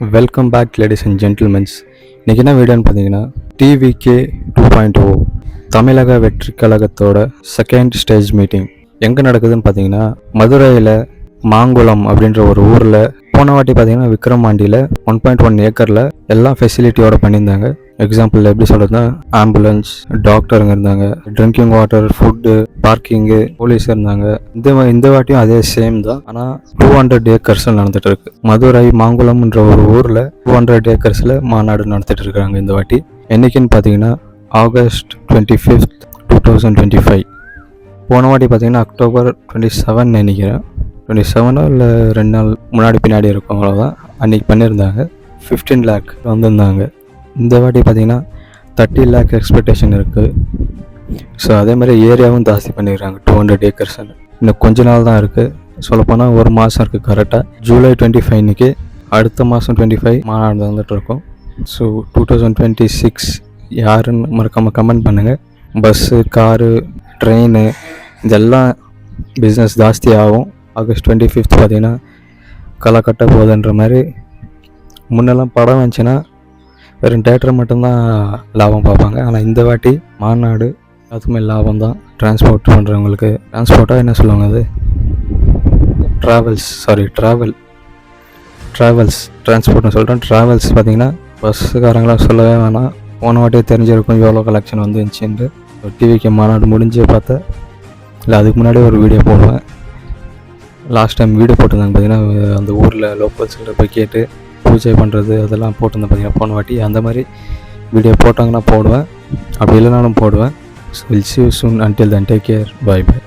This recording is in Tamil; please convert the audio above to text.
Welcome back ladies and gentlemens. இன்றைக்கி என்ன வீடியோன்னு பார்த்தீங்கன்னா, டிவிகே 2.0 தமிழக வெற்றி கழகத்தோட செகண்ட் ஸ்டேஜ் மீட்டிங் எங்கே நடக்குதுன்னு பார்த்தீங்கன்னா, மதுரையில் மாங்குளம் அப்படின்ற ஒரு ஊரில் போன வாட்டி பார்த்தீங்கன்னா விக்ரமாண்டியில் 1.1 ஏக்கரில் எல்லா ஃபெசிலிட்டியோட பண்ணியிருந்தாங்க. எக்ஸாம்பிள் எப்படி சொல்கிறதுனா, ஆம்புலன்ஸ், டாக்டருங்க இருந்தாங்க, drinking water, food, parking, police இருந்தாங்க. இந்த வாட்டியும் அதே சேம் தான். ஆனால் 200 ஏக்கர்ஸில் நடந்துட்டு இருக்கு. மதுரை மாங்குளம்ன்ற ஒரு ஊரில் 200 ஏக்கர்ஸில் மாநாடு நடத்திட்டு இருக்காங்க இந்த வாட்டி. என்னைக்குன்னு பார்த்தீங்கன்னா ஆகஸ்ட் 25, 2025. போன வாட்டி பார்த்தீங்கன்னா அக்டோபர் 27 நினைக்கிறேன். 27 இல்லை 2 நாள் முன்னாடி பின்னாடி இருக்கும், அவ்வளோதான். அன்றைக்கி பண்ணியிருந்தாங்க. 15 lakh வந்திருந்தாங்க. இந்த வாட்டி பார்த்திங்கன்னா 30 lakh எக்ஸ்பெக்டேஷன் இருக்குது. ஸோ அதே மாதிரி ஏரியாவும் ஜாஸ்தி பண்ணிடுறாங்க. 200 ஏக்கர்ஸ் இன்னும் கொஞ்ச நாள் தான் இருக்குது. சொல்லப்போனால் ஒரு மாதம் இருக்குது. கரெக்டாக ஜூலை 25 அடுத்த மாதம் 25 மாநாடு வந்துட்டுருக்கோம். ஸோ 2026 யாருன்னு மறக்காமல் கமெண்ட் பண்ணுங்கள். பஸ்ஸு, காரு, ட்ரெயின் இதெல்லாம் பிஸ்னஸ் ஜாஸ்தி ஆகும். ஆகஸ்ட் 25 பார்த்திங்கன்னா களை கட்ட போகுதுன்ற மாதிரி. முன்னெல்லாம் படம் வந்துச்சுன்னா வெறும் தேட்டர் மட்டும்தான் லாபம் பார்ப்பாங்க. ஆனால் இந்த வாட்டி மாநாடு அதுக்குமே லாபம் தான். டிரான்ஸ்போர்ட் பண்ணுறவங்களுக்கு, டிரான்ஸ்போர்ட்டாக என்ன சொல்லுவாங்க, அது டிரான்ஸ்போர்ட்னு சொல்கிறேன். ட்ராவல்ஸ் பார்த்திங்கன்னா பஸ்ஸுக்காரங்களாம் சொல்லவே வேணாம். போன வாட்டியே தெரிஞ்சிருக்கும் எவ்வளோ கலெக்ஷன் வந்துச்சுன்ட்டு. டிவிக்கு மாநாடு முடிஞ்சே பார்த்தேன். இல்லை அதுக்கு முன்னாடியே ஒரு வீடியோ போடுவேன். லாஸ்ட் டைம் வீடியோ போட்டிருந்தாங்க பார்த்திங்கன்னா, அந்த ஊரில் லோக்கல்ஸ்கிட்ட போய் கேட்டு பூஜை பண்ணுறது அதெல்லாம் போட்டிருந்தேன் பார்த்திங்கன்னா போன வாட்டி. அந்த மாதிரி வீடியோ போட்டாங்கன்னா போடுவேன், அப்படி இல்லைனாலும் போடுவேன். So will see you soon. Until then, take care. Bye bye.